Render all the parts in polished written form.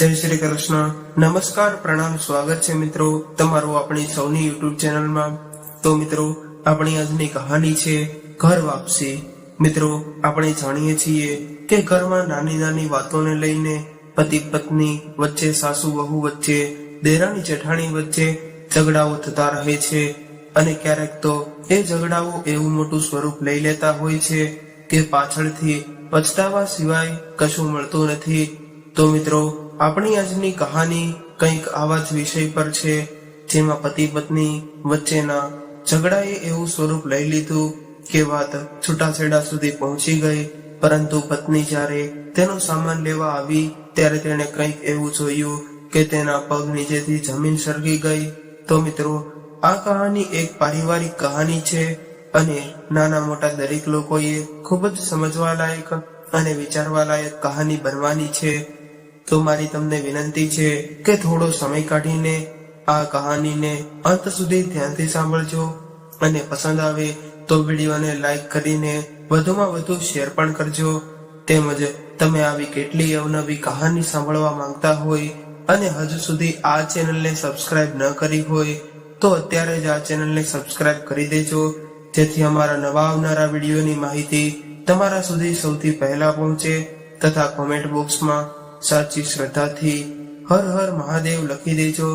જય શ્રી કૃષ્ણ. નમસ્કાર, પ્રણામ, સ્વાગત છે મિત્રો તમારું આપણી સૌની યુટ્યુબ ચેનલમાં. તો મિત્રો, આપણી આજની કહાની છે ઘર વાપસી. મિત્રો, આપણે જાણીએ છીએ કે ઘરમાં નાની નાની વાતોને લઈને પતિ પત્ની વચ્ચે, સાસુ વહુ વચ્ચે, દેરાણી જેઠાણી વચ્ચે ઝઘડાઓ થતા રહે છે. અને ક્યારેક તો એ ઝઘડાઓ એવું મોટું સ્વરૂપ લઈ લેતા હોય છે કે પાછળથી પછતાવા સિવાય કશું મળતું નથી. તો મિત્રો, આપણી આજની કહાની કંઈક આવા જ વિષય પર છે, જેમાં પતિ પત્ની વચ્ચેના ઝઘડાએ એવું સ્વરૂપ લઈ લીધું કે વાત છૂટાછેડા સુધી પહોંચી ગઈ. પરંતુ પત્ની જ્યારે તેનો સામાન લેવા આવી ત્યારે તેણે કંઈક એવું જોયું કે તેના પગ નીચેથી જમીન સરકી ગઈ. તો મિત્રો, આ કહાની એક પારિવારિક કહાની છે અને નાના મોટા દરેક લોકોએ ખૂબ જ સમજવા લાયક અને વિચારવા લાયક કહાની બનવાની છે. તો મારી તમને વિનંતી છે કે થોડો સમય કાઢીને આ કહાનીને અંત સુધી ધ્યાનથી સાંભળજો અને પસંદ આવે તો વિડીયોને લાઈક કરીને વધુમાં વધુ શેર પણ કરજો. તેમજ તમે આવી કેટલી અવનવી કહાની સાંભળવા માંગતા હોય અને હજુ સુધી આ ચેનલને સબસ્ક્રાઇબ ન કરી હોય તો અત્યારે જ આ ચેનલને સબસ્ક્રાઇબ કરી દેજો, જેથી અમારા નવા આવનારા વિડીયોની માહિતી તમારા સુધી સૌથી પહેલા પહોંચે. તથા કોમેન્ટ બોક્સમાં સાચી શ્રદ્ધાથી હર હર મહાદેવ લખી દેજો,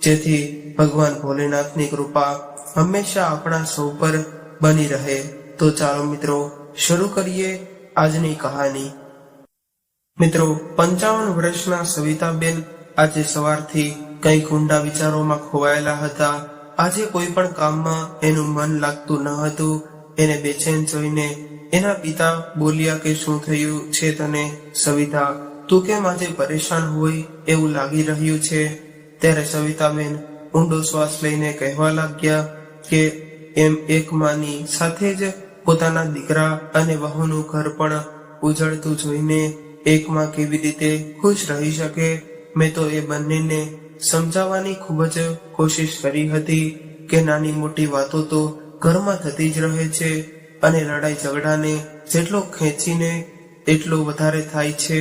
જેથી ભગવાન ભોલેનાથની કૃપા હંમેશા આપણા સૌ પર બની રહે. તો ચાલો મિત્રો, શરૂ કરીએ આજની કહાની. મિત્રો, 55 વર્ષના સવિતાબેન આજે સવારથી કંઈક ઊંડા વિચારોમાં ખોવાયેલા હતા. આજે કોઈ પણ કામમાં એનું મન લાગતું ન હતું. એને બેચેન જોઈને એના પિતા બોલ્યા કે શું થયું છે તને સવિતા? તું કેમ આજે પરેશાન હોય એવું લાગી રહ્યું છે? ત્યારે સવિતાબેન ઊંડો શ્વાસ લઈને કહેવા લાગ્યા કે એમ એક માની સાથે જ પોતાના દીકરા અને વહુનું ઘર પણ ઉજળતું જોઈને એક માં કેવી રીતે ખુશ રહી શકે? મેં તો એ બંનેને સમજાવવાની ખૂબ જ કોશિશ કરી હતી કે નાની મોટી વાતો તો ઘરમાં થતી જ રહે છે અને લડાઈ ઝઘડાને જેટલો ખેંચીને એટલો વધારે થાય છે.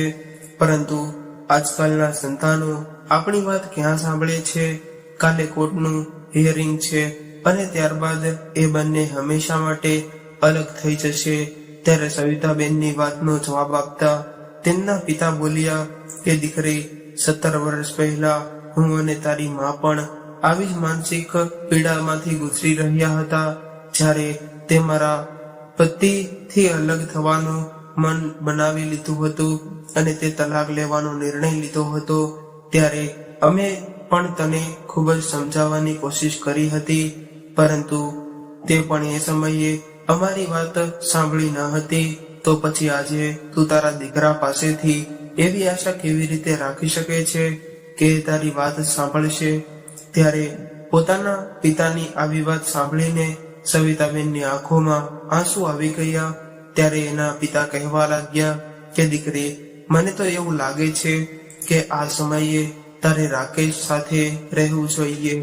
પરંતુ આજકાલના સંતાનો આપણી વાત ક્યાં સાંભળે છે? કાલે કોર્ટનું હિયરિંગ છે અને ત્યારબાદ એ બંને હંમેશા માટે અલગ થઈ જશે. ત્યારે સવિતાબેનની વાતનો જવાબ આપતા તેમના પિતા બોલ્યા કે દીકરી, 17 વર્ષ પહેલા હું અને તારી માં પણ આવી જ માનસિક પીડામાંથી ગુજરી રહ્યા હતા. જ્યારે તે મારા પતિથી અલગ થવાનું મન બનાવી લીધું હતું અને તે તલાક લેવાનો નિર્ણય લીધો હતો, ત્યારે અમે પણ તને ખૂબ જ સમજાવવાની કોશિશ કરી હતી. પરંતુ તે પણ એ સમયે અમારી વાત સાંભળી ન હતી. તો પછી આજે તું તારા દીકરા પાસેથી એવી આશા કેવી રીતે રાખી શકે છે કે તારી વાત સાંભળશે? ત્યારે પોતાના પિતાની આવી વાત સાંભળીને સવિતાબેનની આંખોમાં આંસુ આવી ગયા. ત્યારે એના પિતા કહેવા લાગ્યા કે દીકરી, મને તો એવું લાગે છે કે આ સમયે તારે રાકેશ સાથે રહેવું જોઈએ.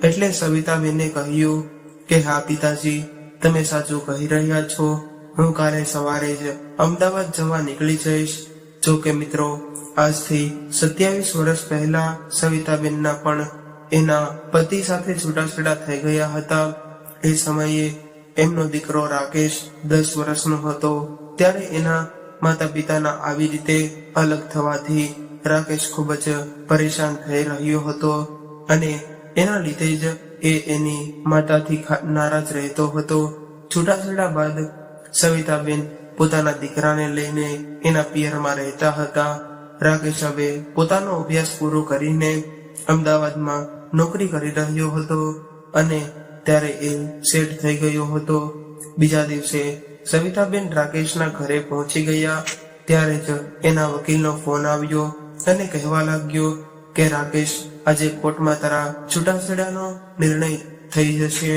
એટલે સવિતાબેને કહ્યું કે હા પિતાજી, તમે સાચું કહી રહ્યા છો. હું કાલે સવારે જ અમદાવાદ જવા નીકળી જઈશ. જો કે મિત્રો, આજથી 27 વર્ષ પહેલા સવિતાબેનના પણ એના પતિ સાથે છૂટાછેડા થઈ ગયા હતા. એ સમયે એમનો દીકરો રાકેશ 10 વર્ષનો હતો. ત્યારે એના માતા પિતાના આવી રીતે અલગ થવાથી રાકેશ ખૂબ જ પરેશાન થઈ રહ્યો હતો અને એના લીધે જ એ એની માતાથી નારાજ રહેતો હતો. છૂટાછેડા બાદ સવિતાબેન પોતાના દીકરાને લઈને એના પિયરમાં રહેતા હતા. રાકેશ હવે પોતાનો અભ્યાસ પૂરો કરીને અમદાવાદમાં નોકરી કરી રહ્યો હતો અને ત્યારે એ સેટ થઈ ગયો હતો. બીજા દિવસે સવિતાબેન રાકેશના ઘરે પહોંચી ગયા. ત્યારે જ એના વકીલનો ફોન આવ્યો અને કહેવા લાગ્યો કે રાકેશ, આજે કોર્ટમાં તારા છૂટાછેડાનો નિર્ણય થઈ જશે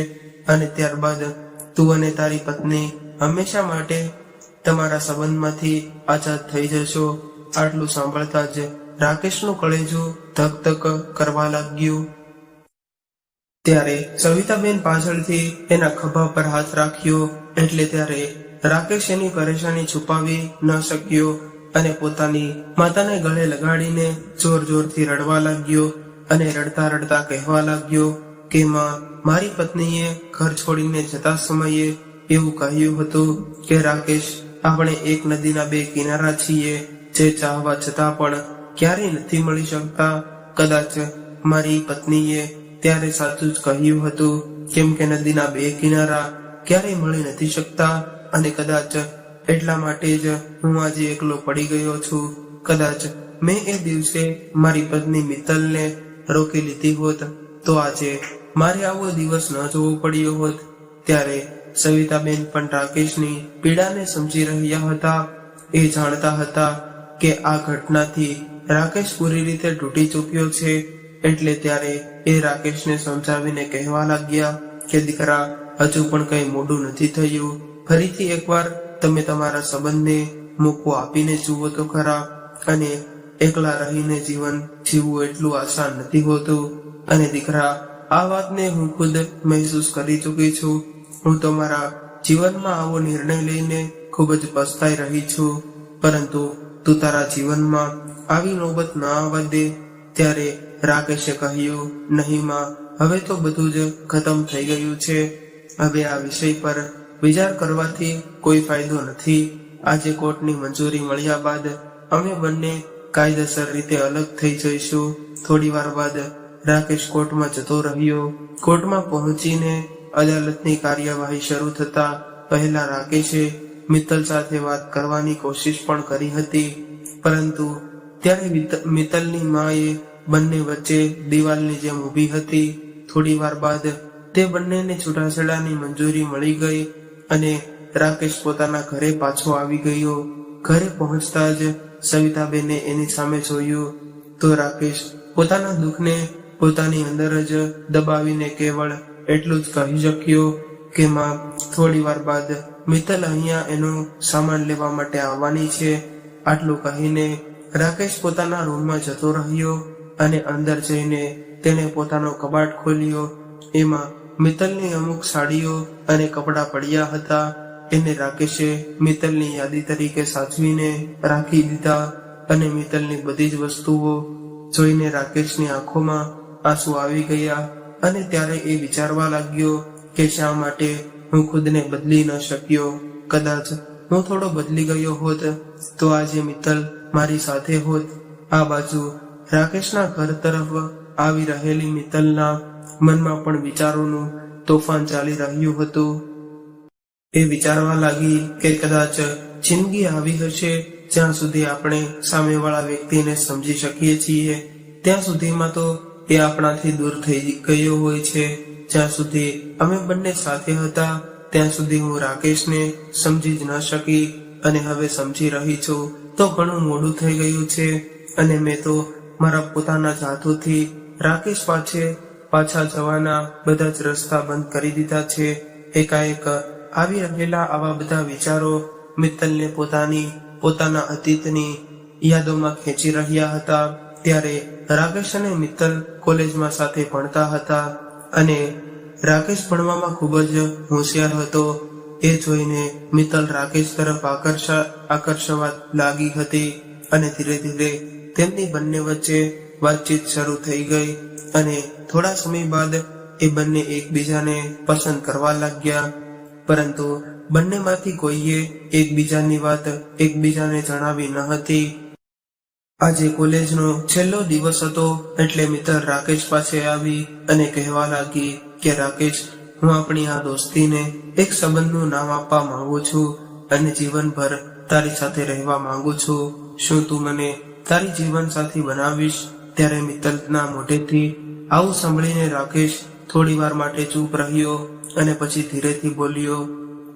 અને ત્યારબાદ તું અને તારી પત્ની હંમેશા માટે તમારા સંબંધમાંથી આઝાદ થઈ જશો. આટલું સાંભળતા જ રાકેશનું કળેજું ધક ધક કરવા લાગ્યું. ત્યારે સવિતાબેન પાછળથી એના ખભા પર હાથ રાખ્યો. એટલે ત્યારે રાકેશ એની પરેશાની છુપાવી ન શક્યો અને પોતાની માતાને ગળે લગાડીને જોર જોરથી રડવા લાગ્યો અને રડતા રડતા કહેવા લાગ્યો કે માં, મારી પત્નીએ ઘર છોડીને જતા સમયે એવું કહ્યું હતું કે રાકેશ, આપણે એક નદીના બે કિનારા છીએ જે ચાહવા છતાં પણ ક્યારેય નથી મળી શકતા. કદાચ મારી પત્નીએ ત્યારે સાચું જ કહ્યું હતું, કેમ કે નદીના બે કિનારા ક્યારેય મળી નથી શકતા અને કદાચ એટલા માટે જ હું આજે એકલો પડી ગયો છું. કદાચ મેં એ દિવસે મારી પત્ની મિત્તલને રોકી લીધી હોત તો આજે મારે આવો દિવસ ન જોવો પડ્યો હોત. ત્યારે સવિતાબેન પણ રાકેશની પીડાને સમજી રહ્યા હતા. એ જાણતા હતા કે આ ઘટનાથી રાકેશ પૂરી રીતે તૂટી ચૂક્યો છે. એટલે ત્યારે એ રાકેશને સમજાવીને કહેવા લાગ્યા કે દીકરા, હજુ પણ કઈ મોડું નથી થયું. ફરીથી એકવાર તમે તમારા સંબંધને મૂકો આપીને જુઓ તો ખરા. અને એકલા રહીને જીવન જીવવું એટલું આસાન નથી હોતું. અને દીકરા, આ વાતને હું ખુદ મહેસૂસ કરી ચૂકી છું. હું તમારા જીવનમાં આવો નિર્ણય લઈને ખૂબ જ પસ્તાઈ રહી છું, પરંતુ તું તારા જીવનમાં આવી નોબત ન આવવા દે. ત્યારે રાકેશે કહ્યું, નહીં માં, હવે તો બધું જ ખતમ થઈ ગયું છે. હવે આ વિષય પર વિચાર કરવાથી કોઈ ફાયદો નથી. આજે કોર્ટની મંજૂરી મળ્યા બાદ અમે બંને કાયદેસર રીતે અલગ થઈ જઈશું. થોડી વાર બાદ રાકેશ કોર્ટમાં જતો રહ્યો. કોર્ટમાં પહોંચીને અદાલતની કાર્યવાહી શરૂ થતા પહેલા રાકેશે મિત્તલ સાથે વાત કરવાની કોશિશ પણ કરી હતી, પરંતુ ત્યારે મિત્તલની માએ બંને વચ્ચે દિવાલની જેમ ઊભી હતી. થોડી વાર બાદ તે બંનેને છૂટાછેડાની મંજૂરી મળી ગઈ અને રાકેશ પોતાના ઘરે પાછો આવી ગયો. ઘરે પહોંચતા જ સવિતાબેને એની સામે જોયું તો રાકેશ પોતાના દુઃખને પોતાની અંદર જ દબાવીને કેવળ એટલું જ કહી શક્યો કે માં, થોડી વાર બાદ મિત્તલ અહીંયા એનો સામાન લેવા માટે આવવાની છે. આટલું કહીને રાકેશ પોતાના રૂમમાં જતો રહ્યો અને અંદર જઈને તેણે પોતાનો કબાટ ખોલ્યો. એમાં મિત્તલની અમુક સાડીઓ અને કપડાં પડ્યા હતા. એને રાકેશે મિત્તલની યાદી તરીકે સાચવીને રાખી દીધા અને મિત્તલની બધી જ વસ્તુઓ જોઈને રાકેશની આંખોમાં આંસુ આવી ગયા અને ત્યારે એ વિચારવા લાગ્યો કે શા માટે હું ખુદને બદલી ન શક્યો. કદાચ હું થોડો બદલી ગયો હોત તો આજે મિત્તલ મારી સાથે હોત. આ બાજુ રાકેશના ઘર તરફ આવી રહેલી મિત્તલના મનમાં પણ વિચારોનું તોફાન ચાલી રહ્યું હતું. એ વિચારવા લાગી કે કદાચ જિંદગી આવી હશે જ્યાં સુધી આપણે સામેવાળા વ્યક્તિને સમજી શકીએ છીએ, ત્યાં સુધીમાં તો એ આપણાથી દૂર થઈ ગયો હોય છે. જ્યાં સુધી અમે બંને સાથે હતા ત્યાં સુધી હું રાકેશને સમજી જ ન શકી અને હવે સમજી રહી છું તો ઘણું મોડું થઈ ગયું છે અને મેં તો મારા પોતાના જ હાથોથી રાકેશ પાછા જવાના બધા જ રસ્તા બંધ કરી દીધા છે. એકાએક આવી રહેલા આવા બધા વિચારો મિત્તલને પોતાના અતીતની યાદોમાં ખેંચી રહ્યા હતા. ત્યારે રાકેશ અને મિત્તલ કોલેજમાં સાથે ભણતા હતા અને રાકેશ ભણવામાં ખૂબ જ હોશિયાર હતો. એ જોઈને મિત્તલ રાકેશ તરફ આકર્ષવા લાગી હતી અને ધીરે ધીરે તેમની બંને વચ્ચે વાતચીત શરૂ થઈ ગઈ અને થોડા સમય બાદ એ બંને એકબીજાને પસંદ કરવા લાગ્યા. પરંતુ બંનેમાંથી કોઈએ એકબીજાની વાત એકબીજાને જણાવી ન હતી. આજે કોલેજનો છેલ્લો દિવસ હતો એટલે મિત્તલ રાકેશ પાસે આવી અને કહેવા લાગી કે રાકેશ, હું આપણી આ દોસ્તીને એક સંબંધનું નામ આપવા માંગુ છું અને જીવનભર તારી સાથે રહેવા માંગુ છું. શું તું મને તારી જીવન સાથી બનાવીશ? ત્યારે મિત્તલના મોઢેથી આવું સાંભળીને રાકેશ થોડી વાર માટે ચૂપ રહ્યો અને પછી ધીરેથી બોલ્યો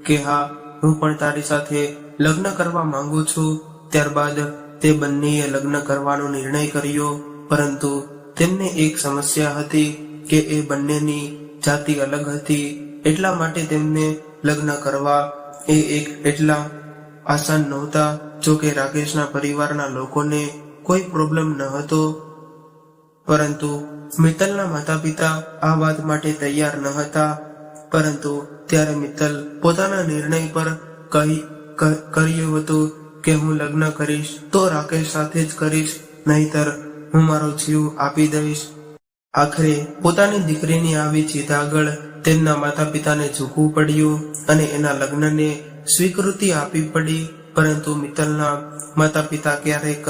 કે હા, હું પણ તારી સાથે લગ્ન કરવા માંગુ છું. ત્યારબાદ તે બંનેએ લગ્ન કરવાનો નિર્ણય કર્યો, પરંતુ તેમને એક સમસ્યા હતી કે એ બંનેની જાતિ અલગ હતી. એટલા માટે તેમને લગ્ન કરવા એટલા આસાન નહોતા. જો કે રાકેશના પરિવારના લોકોને કોઈ પ્રોબ્લેમ ન હતો, પરંતુ મિત્તલના માતા પિતા આ વાત માટે તૈયાર ન હતા. પરંતુ ત્યારે મિત્તલ પોતાના નિર્ણય પર કર્યું હતું કે હું લગ્ન કરીશ તો રાકેશ સાથે જ કરીશ, નહીતર હું મારો જીવ આપી દઈશ. આખરે પોતાની દીકરીની આવી જીદ આગળ તેમના માતા પિતાને ઝૂકવું પડ્યું અને એના લગ્નને સ્વીકૃતિ આપવી પડી. પરંતુ મિત્તલના માતા પિતા ક્યારેક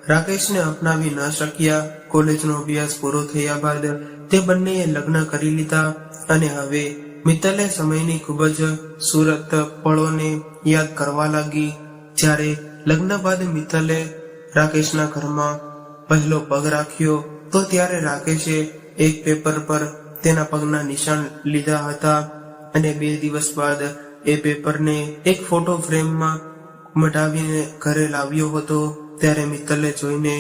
રાકેશને અપનાવી ન શક્યા. કોલેજનો અભ્યાસ પૂરો થયા બાદ તે બંનેએ લગ્ન કરી લીધા અને હવે મિત્તલે સમયની ખૂબ જ સુરત પળોને યાદ કરવા લાગી. જ્યારે લગ્ન બાદ મિત્તલે રાકેશના ઘરમાં પહેલો પગ રાખ્યો તો ત્યારે રાકેશે એક પેપર પર તેના પગના નિશાન લીધા હતા અને 2 દિવસ બાદ એ પેપરને એક ફોટો ફ્રેમમાં મટાવીને ઘરે લાવ્યો હતો. ત્યારે મિત્તલે જોઈને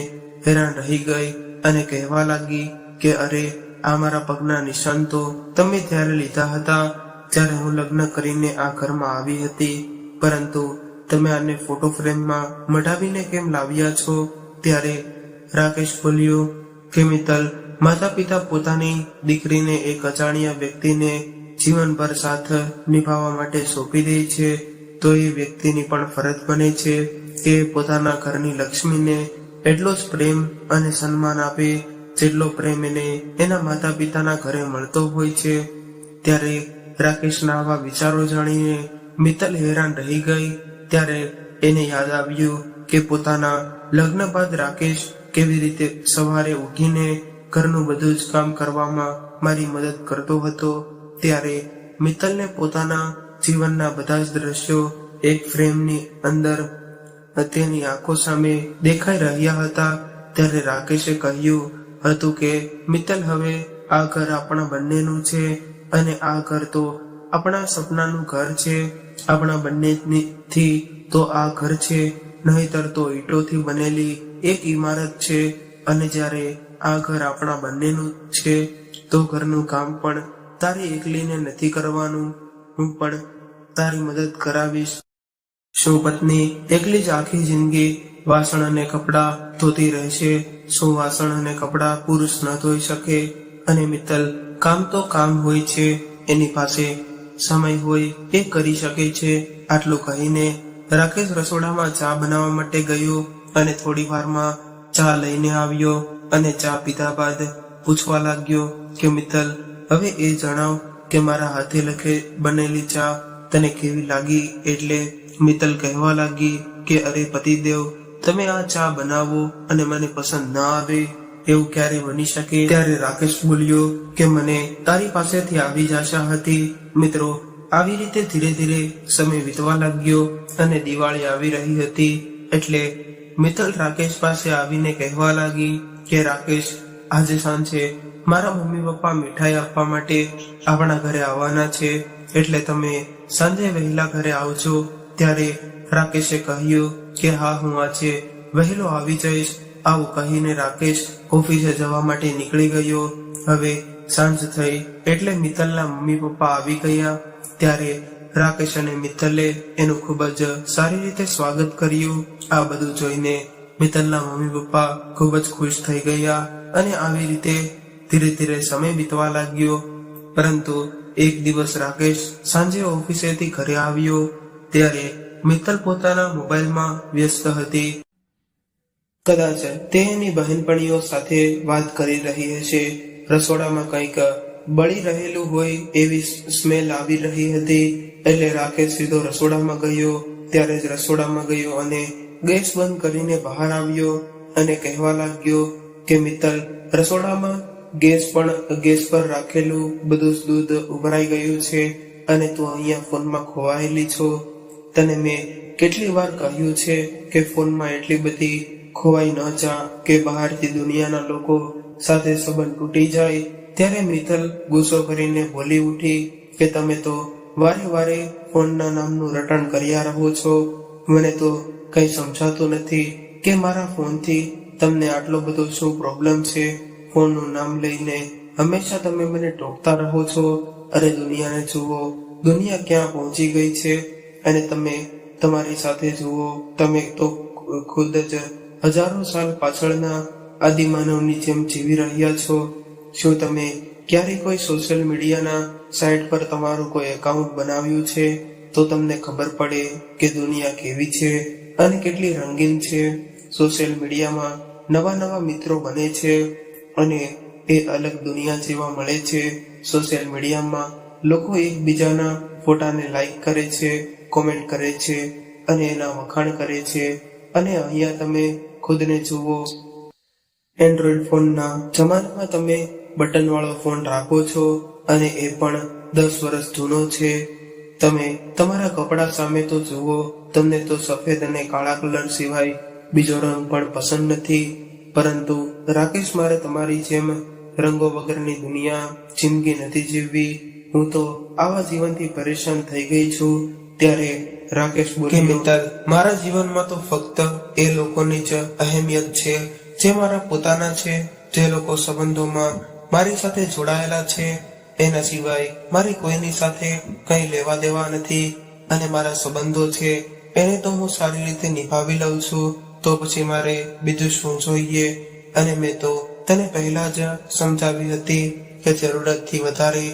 હેરાન રહી ગઈ અને કહેવા લાગી કે અરે, આ મારા પગના નિશાન તો તમે ત્યારે લીધા હતા જ્યારે હું લગ્ન કરીને આ ઘરમાં આવી હતી, પરંતુ તમે આને ફોટો ફ્રેમમાં મટાવીને કેમ લાવ્યા છો? ત્યારે રાકેશ બોલ્યો કે મિત્તલ, માતા પિતા પોતાની દીકરીને એક અજાણ્યા વ્યક્તિને જીવનભર સાથ નિભાવવા માટે સોંપી દે છે તો એ વ્યક્તિની પણ ફરજ બને છે કે પોતાના ઘરની લક્ષ્મીને એટલો જ પ્રેમ અને સન્માન આપે જેટલો પ્રેમ એને એના માતા પિતાના ઘરે મળતો હોય છે. ત્યારે રાકેશના આવા વિચારો જાણીને મિત્તલ હેરાન રહી ગઈ. ત્યારે એને યાદ આવ્યું કે પોતાના લગ્ન બાદ રાકેશ કેવી રીતે સવારે ઉઠીને ઘરનું બધું જ કામ કરવામાં મારી મદદ કરતો હતો. ત્યારે મિત્તલને પોતાના જીવનના બધા જ દ્રશ્યો એક ફ્રેમની અંદર તેની આંખો સામે દેખાઈ રહ્યા હતા. ત્યારે રાકેશે કહ્યું હતું કે મિત્તલ, હવે આ ઘર આપણા બંનેનું છે અને આ ઘર તો આપણા સપનાનું ઘર છે. આપણા બંનેથી તો આ ઘર છે, નહીતર તો ઈંટોથી બનેલી એક ઇમારત છે. અને જ્યારે આ ઘર આપણા બંનેનું છે તો ઘરનું કામ પણ તારી એકલીને નથી કરવાનું, હું પણ તારી મદદ કરાવીશ. શું પત્ની એકલી જ આખી જિંદગી વાસણ અને કપડાં ધોતી રહેશે? શું વાસણ અને કપડાં પુરુષ ન ધોઈ શકે? અને મિત્તલ, કામ તો કામ હોય છે, એની પાસે સમય હોય એ કરી શકે છે. આટલું કહીને રાકેશ રસોડામાં ચા બનાવવા માટે ગયો અને થોડી વારમાં ચા લઈને આવ્યો અને ચા પીધા બાદ પૂછવા લાગ્યો કે મિત્તલ, હવે એ જણાવ કે મારા હાથે લખે બનેલી ચા તને કેવી લાગી? એટલે મિત્તલ કહેવા લાગી કે અરે પતિદેવ, તમે આ ચા બનાવો અને મને પસંદ ન આવે એવું ક્યારે બની શકે? ત્યારે રાકેશ બોલ્યો કે મને તારી પાસેથી આવી જ આશા હતી. મિત્રો, આવી રીતે ધીરે ધીરે સમય વીતવા લાગ્યો અને દિવાળી આવી રહી હતી. એટલે મિત્તલ રાકેશ પાસે આવીને કહેવા લાગી કે રાકેશ, આજે સાંજે મારા મમ્મી પપ્પા મીઠાઈ આપવા માટે આપણા ઘરે આવવાના છે, એટલે તમે સાંજે વહેલા ઘરે આવજો. ત્યારે રાકેશે કહ્યું કે હા, હું આજે વહેલો આવી જઈશ. આવું કહીને રાકેશ ઓફિસે જવા માટે નીકળી ગયો. હવે સાંજ થઈ એટલે મિત્તલના મમ્મી પપ્પા આવી ગયા. ત્યારે રાકેશ અને મિત્તલે એનું ખૂબ જ સારી રીતે સ્વાગત કર્યું. આ બધું જોઈને મિત્તલના મમ્મી પપ્પા ખૂબ જ ખુશ થઈ ગયા અને આવી રીતે ધીરે ધીરે સમય વીતવા લાગ્યો. પરંતુ એક દિવસ રાકેશ સાંજે ઓફિસેથી ઘરે આવ્યો ત્યારે મિત્તલ પોતાના મોબાઈલમાં વ્યસ્ત હતી. કદાચ તે એની બહેનપણીઓ સાથે વાત કરી રહી હશે. રસોડામાં કંઈક બળી રહેલું હોય એવી સ્મેલ આવી રહી હતી. એટલે રાકેશ સીધો રસોડામાં ગયો. ત્યારે જ રસોડામાં ગયો અને ગેસ બંધ કરીને બહાર આવ્યો અને કહેવા લાગ્યો કે મિત્તલ, રસોડામાં ગેસ પર રાખેલું બધું જ દૂધ ઉભરાઈ ગયું છે અને તું અહીંયા ફોનમાં ખોવાયેલી છો. તને મેં કેટલી વાર કહ્યું છે કે ફોનમાં એટલી બધી ખોવાઈ ન જા કે બહારથી દુનિયાના લોકો સાથે સંબંધ તૂટી જાય. ત્યારે મિત્તલ ગુસ્સો કરીને બોલી ઉઠી કે તમે તો વારે વારે ફોનના નામનું રટણ કર્યા રહો છો. મને તો કંઈ સમજાતું નથી કે મારા ફોનથી તમને આટલો બધો શું પ્રોબ્લેમ છે? ફોનનું નામ લઈને હંમેશા તમે મને ટોકતા રહો છો. અરે દુનિયાને જુઓ, દુનિયા ક્યાં પહોંચી ગઈ છે અને તમે તમારી સાથે જુઓ, તમે તો ખુદ જ હજારો સાલ પાછળના આદિમાનવની જેમ જીવી રહ્યા છો. શું તમે ક્યારેય કોઈ સોશિયલ મીડિયાના સાઇટ પર તમારું કોઈ એકાઉન્ટ બનાવ્યું છે? તો તમને ખબર પડે કે દુનિયા કેવી છે અને કેટલી રંગીન છે. સોશિયલ મીડિયામાં નવા નવા મિત્રો બને છે અને એ અલગ દુનિયા જેવા મળે છે. સોશિયલ મીડિયામાં લોકો એકબીજાના ફોટાને લાઈક કરે છે, કોમેન્ટ કરે છે અને એના વખાણ કરે છે. અને અહીંયા તમે ખુદને જુઓ, એન્ડ્રોઈડ ફોનના જમાનામાં તમે બટન વાળો ફોન રાખો છો અને એ પણ 10 વર્ષ જૂનો છે. તમે તમારા કપડા સામે તો જુઓ, તમને તો સફેદ અને કાળા કલર સિવાય બીજો રંગ પણ પસંદ નથી. પરંતુ રાકેશ, મારે તમારી જેમ રંગો વગરની દુનિયા જિંદગી નથી જીવવી. હું તો આવા જીવનથી પરેશાન થઈ ગઈ છું. ત્યારે રાકેશ બોલ્યો, મિત્તલ, મારા જીવનમાં તો ફક્ત એ લોકોની જ અહેમિયત છે જે મારા પોતાના છે, જે લોકો સંબંધોમાં મારી સાથે જોડાયેલા છે. એના સિવાય મારી કોઈની સાથે કંઈ લેવા દેવા નથી. અને મારા સંબંધો છે એને તો હું સારી રીતે નિભાવી લઉં છું. તો પછી મારે બીજું શું જોઈએ? અને મેં તો તને પહેલા જ સમજાવી હતી કે જરૂરતથી વધારે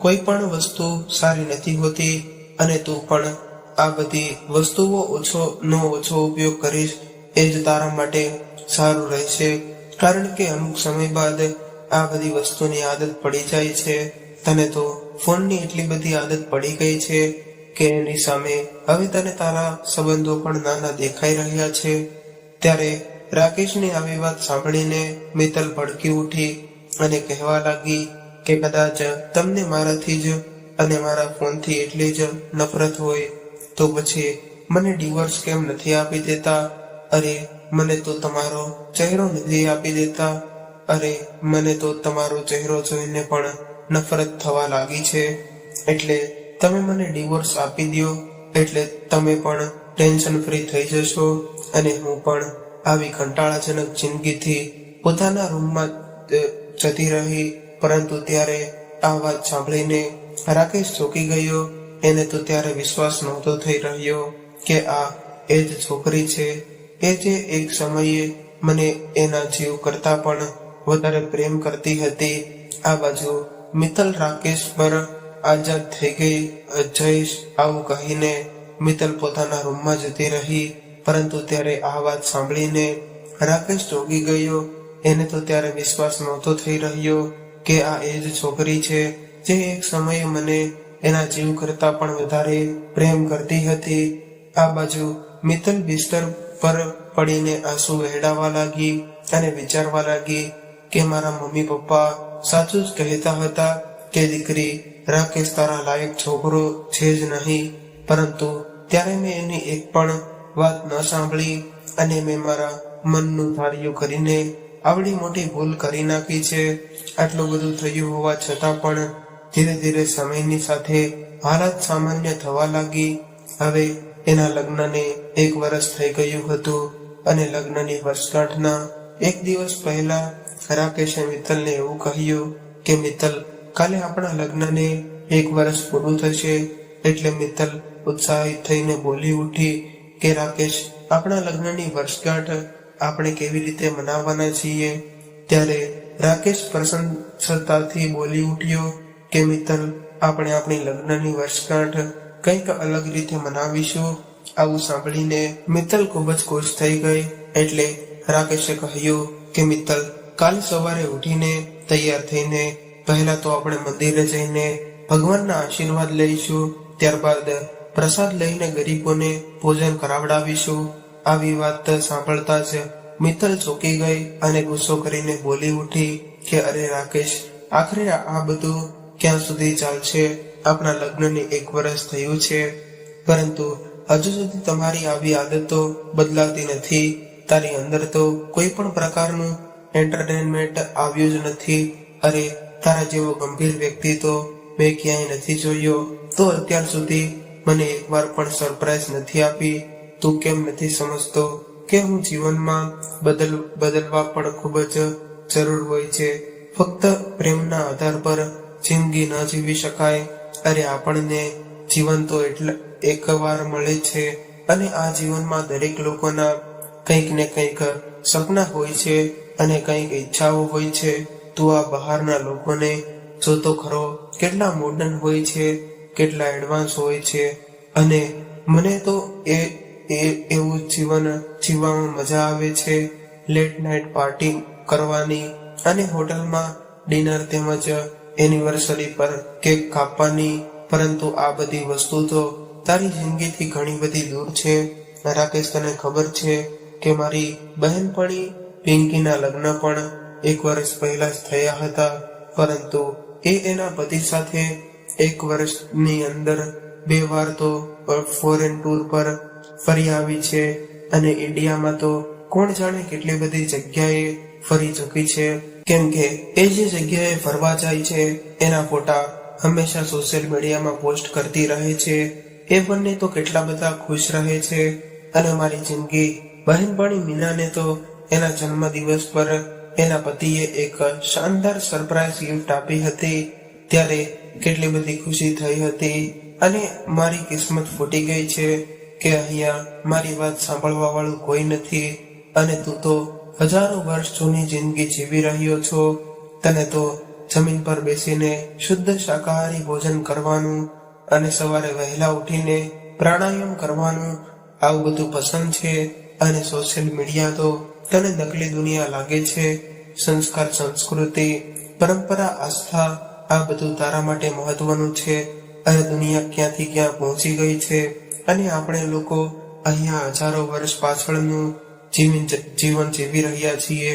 કોઈ પણ વસ્તુ સારી નથી હોતી. અને તું પણ આ બધી વસ્તુઓ ઓછો ઉપયોગ કરીશ એ જ તારા માટે સારું રહેશે. કારણ કે અમુક સમય બાદ આ બધી વસ્તુની આદત પડી જાય છે. તને તો ફોનની એટલી બધી આદત પડી ગઈ છે કે એની સામે હવે તને તારા સંબંધો પણ નાના દેખાઈ રહ્યા છે. ત્યારે રાકેશની આવી વાત સાંભળીને મિત્તલ ભડકી ઉઠી અને કહેવા લાગી કે કદાચ તમને મારાથી જ અને મારા ફોનથી એટલી જ નફરત હોય તો પછી મને ડિવોર્સ કેમ નથી આપી દેતા? અરે, મને તો તમારો ચહેરો નથી આપી દેતા. અરે, મને તો તમારો ચહેરો જોઈને પણ નફરત થવા લાગી છે. એટલે તમે મને ડિવોર્સ આપી દો, એટલે તમે પણ ટેન્શન ફ્રી થઈ જશો અને હું પણ આવી કંટાળાજનક જિંદગીથી પોતાના રૂમમાં જતી રહી. પરંતુ ત્યારે આ વાત સાંભળીને રાકેશ ચોંકી ગયો. એને તો ત્યારે વિશ્વાસ નહોતો થઈ રહ્યો કે આ એ જ છોકરી છે, એ જે એક સમયે મને એના જીવ કરતા પણ વધારે પ્રેમ કરતી હતી. આ બાજુ મિત્તલ રાકેશ પર આઝાદ થઈ ગઈ. જઈશ, આવું કહીને મિત્તલ પોતાના રૂમમાં જતી રહી. પરંતુ ત્યારે આ વાત સાંભળીને રાકેશ ચોંકી ગયો. એને તો ત્યારે વિશ્વાસ નહોતો થઈ રહ્યો કે આ એ જ છોકરી છે જે એક સમયે મને એના જીવ કરતા પણ વધારે પ્રેમ કરતી હતી. આ બાજુ મિત્તલ બિસ્તર પર પડીને આંસુ વહેડાવા લાગી અને વિચારવા લાગી કે મારા મમ્મી પપ્પા સાચું જ કહેતા હતા કે દીકરી, રાકેશ તારા લાયક છોકરો છે જ નહીં. પરંતુ ત્યારે મેં એની એક પણ વાત ન સાંભળી અને મેં મારા મનનું ધાર્યું કરીને આવડી મોટી ભૂલ કરી નાખી છે. આટલું બધું થયું હોવા છતાં પણ ધીરે ધીરે સમયની સાથે હાલત સામાન્ય થવા લાગી. હવે એના લગ્નને 1 વર્ષ થઈ ગયું હતું અને લગ્નની વર્ષગાંઠના 1 દિવસ પહેલા રાકેશે મિત્તલને એવું કહ્યું કે મિત્તલ, કાલે આપણા લગ્નને 1 વર્ષ પૂરું થશે. એટલે મિત્તલ ઉત્સાહિત થઈને બોલી ઉઠી કે રાકેશ, આપણા લગ્નની વર્ષગાંઠ આપણે કેવી રીતે મનાવવાના છીએ? ત્યારે રાકેશ પ્રસન્નતાથી બોલી ઉઠ્યો કે મિત્તલ, આપણે આપણી લગ્નની વર્ષગાંઠ કંઈક અલગ રીતે મનાવીશું. આવું સાંભળીને મિત્તલ ખૂબ જ ખુશ થઈ ગઈ. એટલે રાકેશે કહ્યું કે મિત્તલ, કાલ સવારે ઉઠીને તૈયાર થઈને પહેલા તો આપણે મંદિરે જઈને ભગવાનના આશીર્વાદ લઈશું. ત્યારબાદ પ્રસાદ લઈને ગરીબોને ભોજન કરાવડાવીશું. આવી વાત સાંભળતા જ મિત્તલ ચોંકી ગઈ અને ગુસ્સો કરીને બોલી ઉઠી કે અરે રાકેશ, આખરે આ બધું ક્યાં સુધી ચાલશે? આપણા લગ્નને 1 વર્ષ થયું છે, પરંતુ હજુ સુધી તમારી આવી આદતો બદલાતી નથી. તારી અંદર તો કોઈ પણ પ્રકારનું એન્ટરટેનમેન્ટ આવ્યું જ નથી. અરે, તારા જેવો ગંભીર વ્યક્તિ તો મેં ક્યાંય નથી જોયો. તો અત્યાર સુધી મને એકવાર પણ સરપ્રાઈઝ નથી આપી. તું કેમ નથી સમજતો કે હું જીવનમાં બદલવા પણ ખૂબ જ જરૂર હોય છે. ફક્ત પ્રેમના આધાર પર જિંદગી ન જીવી શકાય. અરે, આપણને જીવન તો એકવાર મળે છે અને આ જીવનમાં દરેક લોકોના કંઈક ને કંઈક સપના હોય છે અને કંઈક ઈચ્છાઓ હોય છે. તું આ બહારના લોકોને જોતો ખરો, કેટલા મોડર્ન હોય છે, કેટલા એડવાન્સ હોય છે. અને મને તો એવું જીવન જીવવામાં મજા આવે છે, લેટ નાઇટ પાર્ટી કરવાની અને હોટલમાં ડિનર તેમજ એનિવર્સરી પર કેક કાપવાની, પરંતુ આ બધી વસ્તુ તો તારી જિંદગીથી ઘણી બધી દૂર છે. રાકેશ, તને ખબર છે કે મારી બહેનપણી પિંકીના લગ્ન પણ 1 વર્ષ પહેલા જ થયા હતા, પરંતુ એ એના પતિ સાથે 1 વર્ષની અંદર 2 વાર તો ફોરેન ટૂર પર ફરી આવી છે અને ઇન્ડિયામાં તો કોણ જાણે કેટલી બધી જગ્યાએ ફરી ચૂકી છે, કેમ કે એ જે જગ્યાએ ફરવા જાય છે એના ફોટા હંમેશા સોશિયલ મીડિયામાં પોસ્ટ કરતી રહે છે. એ બંને તો કેટલા બધા ખુશ રહે છે. અને મારી જિંદગી બહેનપણી મીનાને તો એના જન્મદિવસ પર એના પતિએ એક શાનદાર સરપ્રાઈઝ ગિફ્ટ આપી હતી, ત્યારે કેટલી બધી ખુશી થઈ હતી. અને મારી કિસ્મત ફૂટી ગઈ છે કે અહીંયા મારી વાત સાંભળવા વાળું કોઈ નથી અને તું તો હજારો વર્ષ જૂની જિંદગી જીવી રહ્યો છો. તને તો જમીન પર બેસીને શુદ્ધ શાકાહારી ભોજન કરવાનું અને સવારે વહેલા ઉઠીને પ્રાણાયામ કરવાનું આવું બધું પસંદ છે. અને સોશિયલ મીડિયા તો તને નકલી દુનિયા લાગે છે. સંસ્કાર, સંસ્કૃતિ, પરંપરા, આસ્થા આ બધું તારા માટે મહત્વનું છે. અને દુનિયા ક્યાંથી ક્યાં પહોંચી ગઈ છે અને આપણે લોકો અહીંયા હજારો વર્ષ પાછળનું જીવન જીવી રહ્યા છીએ.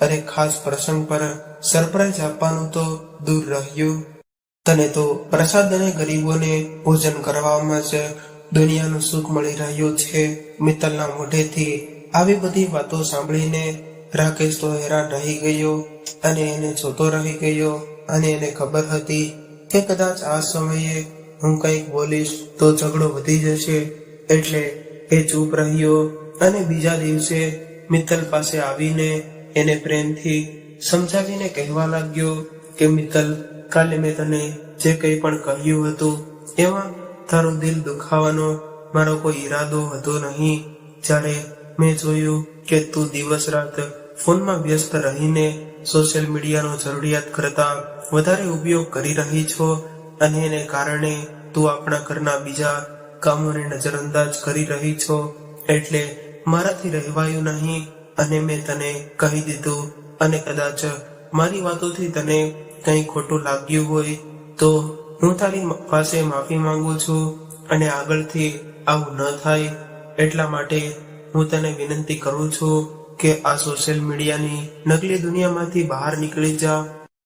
અરે ખાસ પ્રસંગ પર સરપ્રાઈઝ આપવાનું તો દૂર રહ્યું. તને તો પ્રસાદ અને ગરીબોને ભોજન કરવામાં જ દુનિયાનું સુખ મળી રહ્યું છે. મિત્તલના મોઢેથી આવી બધી વાતો સાંભળીને રાકેશ તો હેરાન રહી ગયો અને એને જોતો રહી ગયો. અને એને ખબર હતી કે કદાચ આ સમયે હું કંઈક બોલીશ તો ઝઘડો વધી જશે, એટલે એ ચૂપ રહ્યો. અને બીજા દિવસે મિત્તલ પાસે આવીને એને પ્રેમથી સમજાવીને કહેવા લાગ્યો કે મિત્તલ, કાલે મેં તને જે કંઈ પણ કહ્યું હતું એમાં તારું દિલ દુખાવાનો મારો કોઈ ઈરાદો હતો નહીં. જ્યારે મેં જોયું કે તું દિવસ રાત ફોનમાં વ્યસ્ત રહીને સોશિયલ મીડિયાનો જરૂરિયાત કરતા વધારે ઉપયોગ કરી રહી છો અને એને કારણે તું આપણા ઘરના બીજા કામોને નજરઅંદાજ કરી રહી છો, એટલે મારાથી રહેવાયું નહીં અને મેં તને કહી દીધું. અને કદાચ મારી વાતોથી તને કંઈ ખોટું લાગ્યું હોય તો હું તારી પાસે માફી માંગુ છું અને આગળથી આવું ન થાય એટલા માટે હું તને વિનંતી કરું છું કે આ સોશિયલ મીડિયાની નકલી દુનિયામાંથી બહાર નીકળી જા.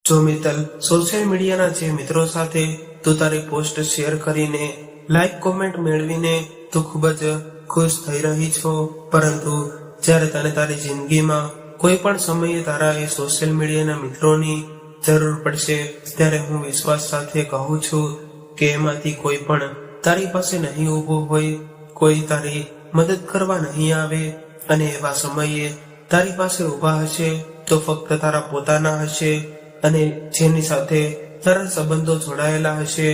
જો મિત્તલ, સોશિયલ મીડિયાના જે મિત્રો સાથે તું તારી પોસ્ટ શેર કરીને લાઈક કોમેન્ટ મેળવીને તું ખૂબ જ ખુશ થઈ રહી છો, પરંતુ જ્યારે તને તારી જિંદગીમાં કોઈ પણ સમયે તારા એ સોશિયલ મીડિયાના મિત્રોની જરૂર પડશે ત્યારે હું વિશ્વાસ સાથે કહું છું કે એમાંથી કોઈ પણ તારી પાસે નહીં ઊભો હોય, કોઈ તારી મદદ કરવા નહીં આવે. અને એવા સમયે તારી પાસે ઊભા હશે તો ફક્ત તારા પોતાના હશે અને જેની સાથે તારા સંબંધો જોડાયેલા હશે